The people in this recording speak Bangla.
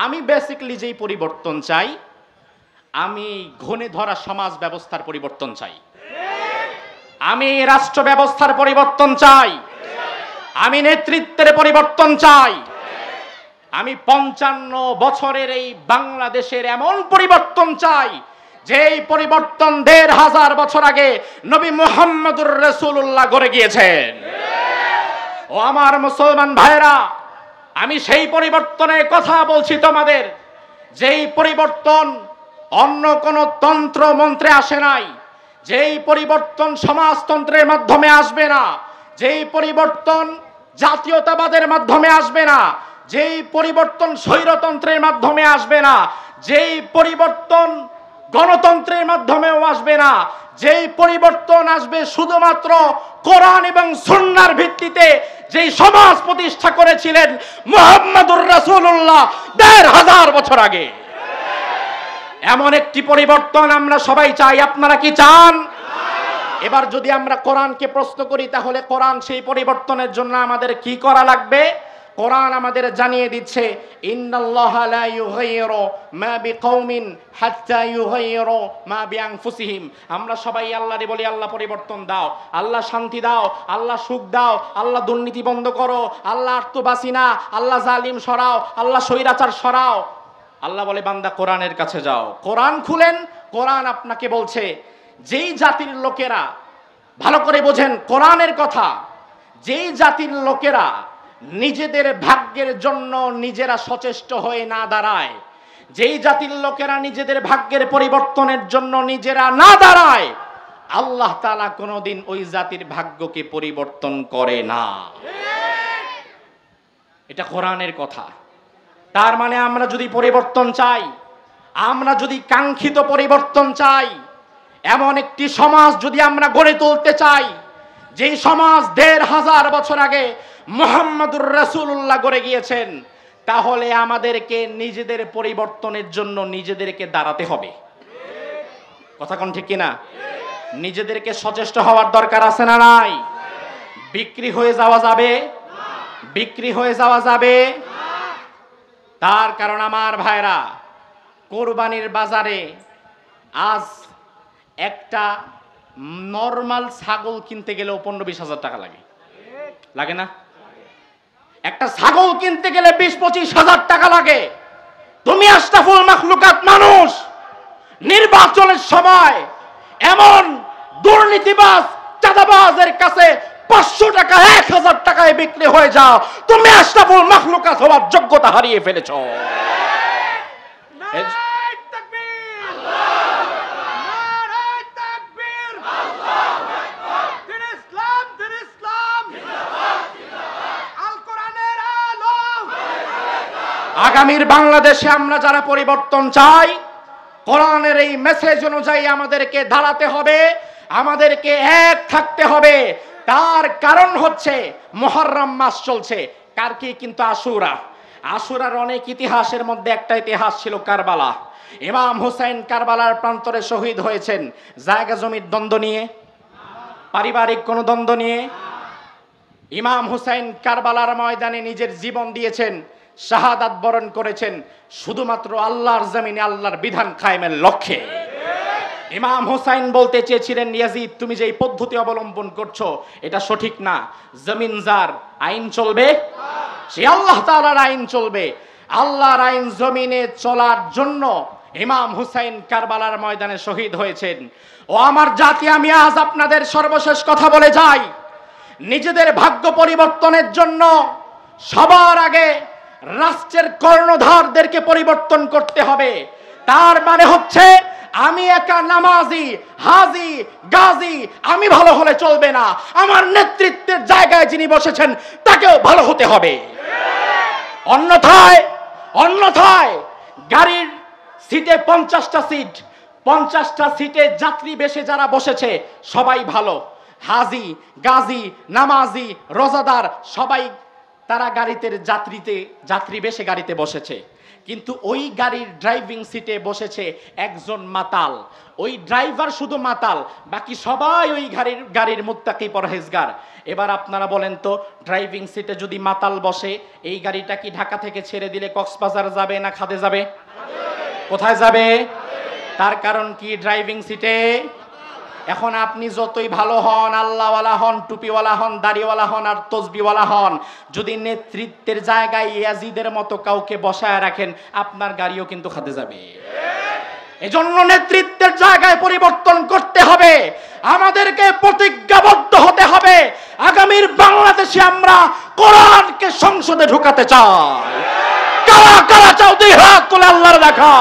আমি বেসিক্যালি যেই পরিবর্তন চাই, আমি ঘনে ধরা সমাজ ব্যবস্থার পরিবর্তন চাই, আমি রাষ্ট্র ব্যবস্থার পরিবর্তন চাই, আমি নেতৃত্বের পরিবর্তন চাই, আমি 55 বছরের এই বাংলাদেশের এমন পরিবর্তন চাই যেই পরিবর্তন 1500 বছর আগে নবী মুহাম্মদুর রাসূলুল্লাহ গড়ে গিয়েছেন। ও আমার মুসলমান ভাইরা, আমি সেই পরিবর্তনের কথা বলছি তোমাদের, যেই পরিবর্তন অন্য কোন তন্ত্র মন্ত্রে আসে নাই, যেই পরিবর্তন সমাজতন্ত্রের মাধ্যমে আসবে না, যেই পরিবর্তন জাতীয়তাবাদের মাধ্যমে আসবে না, যেই পরিবর্তন স্বৈরতন্ত্রের মাধ্যমে আসবে না, যেই পরিবর্তন গণতন্ত্রের মাধ্যমেও আসবে না, যেই পরিবর্তন আসবে শুধুমাত্র কোরআন এবং সুন্নাহর ভিত্তিতে, যেই সমাজ প্রতিষ্ঠা করেছিলেন মুহাম্মদুর রাসূলুল্লাহ 1500 বছর আগে। এমন একটি পরিবর্তন আমরা সবাই চাই। আপনারা কি চান? এবার যদি আমরা কোরআনকে প্রশ্ন করি, তাহলে কোরআন সেই পরিবর্তনের জন্য আমাদের কি করা লাগবে? কোরআন আমাদের জানিয়ে দিচ্ছে, ইন্নাল্লাহা লা ইউগাইয়িরু মা বিকওমিন হাত্তা ইউগাইয়িরু মা বিআনফুসিহিম। আমরা সবাই আল্লাহরে বলি, আল্লাহ পরিবর্তন দাও, আল্লাহ শান্তি দাও, আল্লাহ সুখ দাও, আল্লাহ দুর্নীতি বন্ধ করো, আল্লাহ আত্মবাসিনা, আল্লাহ জালিম সরাও, আল্লাহ স্বৈরাচার সরাও। আল্লাহ বলে, বান্দা কোরআনের কাছে যাও। কোরআন খুলেন, কোরআন আপনাকে বলছে, যেই জাতির লোকেরা, ভালো করে বোঝেন কোরআনের কথা, যেই জাতির লোকেরা নিজেদের ভাগ্যের জন্য নিজেরা সচেষ্ট হয়ে না দাঁড়ায়, যেই জাতির লোকেরা নিজেদের ভাগ্যের পরিবর্তনের জন্য নিজেরা না দাঁড়ায়, আল্লাহ তাআলা কোনোদিন ওই জাতির ভাগ্যকে পরিবর্তন করে না। এটা কোরআনের কথা। তার মানে আমরা যদি পরিবর্তন চাই, আমরা যদি কাঙ্ক্ষিত পরিবর্তন চাই, এমন একটি সমাজ যদি আমরা গড়ে তুলতে চাই, যেই সমাজ 1500 বছর আগে মুহাম্মদুর রাসূলুল্লাহ গড়ে গিয়েছেন, তাহলে আমাদেরকে নিজেদের পরিবর্তনের জন্য নিজেদেরকে দাঁড়াতে হবে। কথা কোন ঠিক কিনা? নিজেদেরকে সচেষ্ট হওয়ার দরকার আছে না নাই? বিক্রি হয়ে যাওয়া যাবে? বিক্রি হয়ে যাওয়া যাবে? তার কারণ আমার ভাইরা, কোরবানির বাজারে আজ একটা নরমাল ছাগল কিনতে গেলেও 15-20 হাজার টাকা লাগে, লাগে না? একটা ছাগল কিনতে গেলে 20-25 হাজার টাকা লাগে। তুমি আশরাফুল মাখলুকাত মানুষ, নির্বাচনের সময় এমন দুর্নীতিবাজ চাঁদাবাজের কাছে 500 টাকা 1000 টাকায় বিক্রি হয়ে যাও, তুমি আশরাফুল মাখলুকাত হওয়ার যোগ্যতা হারিয়ে ফেলেছো। আগামীর বাংলাদেশে আমরা যারা পরিবর্তন চাই, কোরআনের এই মেসেজ অনুযায়ী আমাদেরকে দাঁড়াতে হবে, আমাদেরকে এক থাকতে হবে। তার কারণ হচ্ছে মুহররম মাস চলছে, কার কি? কিন্তু আশুরা। আশুরার অনেক ইতিহাসের মধ্যে একটা ইতিহাস ছিল কারবালা। ইমাম হুসাইন কারবালার প্রান্তরে শহীদ হয়েছেন জায়গা জমির দ্বন্দ্ব নিয়ে, পারিবারিক কোনো দ্বন্দ্ব নিয়ে। ইমাম হুসাইন কারবালার ময়দানে নিজের জীবন দিয়েছেন, শাহাদাত বরণ করেছেন শুধুমাত্র আল্লাহর জমিনে আল্লাহর বিধান কায়েমের লক্ষ্যে। ইমাম হুসাইন বলতে চেয়েছিলেন, ইয়াজিদ তুমি যে এই পদ্ধতি অবলম্বন করছো এটা সঠিক না, জমিন যার আইন চলবে, সে আল্লাহ তাআলার আইন চলবে। আল্লাহর আইন জমিনে চলার জন্য ইমাম হুসাইন কারবালার ময়দানে শহীদ হয়েছেন। ও আমার জাতি, আমি আজ আপনাদের সর্বশেষ কথা বলে যাই, নিজেদের ভাগ্য পরিবর্তনের জন্য সবার আগে রাষ্ট্রের কর্ণধারদেরকে পরিবর্তন করতে হবে। তার মানে হচ্ছে আমি একা নামাজি, হাজি, গাজী আমি ভালো হলে চলবে না, আমার নেতৃত্বের জায়গায় যিনি বসেছেন তাকেও ভালো হতে হবে। অন্যথায় গাড়ির সিটে 50টা সিট, 50টা সিটে যাত্রী বেশে যারা বসেছে সবাই ভালো, হাজি, গাজী, নামাজি, রোজাদার সবাই তারা গাড়িতে যাত্রী বেশে গাড়িতে বসেছে, কিন্তু ওই গাড়ির ড্রাইভিং সিটে বসেছে একজন মাতাল। ওই ড্রাইভার শুধু মাতাল, বাকি সবাই ওই গাড়ির মুত্তাকি পরহেজগার। এবার আপনারা বলেন তো, ড্রাইভিং সিটে যদি মাতাল বসে, এই গাড়িটা কি ঢাকা থেকে ছেড়ে দিলে কক্সবাজার যাবে না খাদে যাবে? কোথায় যাবে? তার কারণ কি? ড্রাইভিং সিটে। এখন আপনি যতই ভালো হন, আল্লাহওয়ালা হন, টুপিওয়ালা হন, দাড়িওয়ালা হন আর তসবিওয়ালা হন, যদি নেতৃত্বের জায়গায় ইয়াজিদের মতো কাউকে বসায় রাখেন, আপনার গাড়িও কিন্তু খাদে যাবে। এজন্য নেতৃত্বের জায়গায় পরিবর্তন করতে হবে, আমাদেরকে প্রতিজ্ঞাবদ্ধ হতে হবে। আগামীর বাংলাদেশে আমরা কোরআনকে সংসদে ঢুকাতে চাই। কারা কারা চাও? দুই হাত তুলে আল্লাহর দেখা।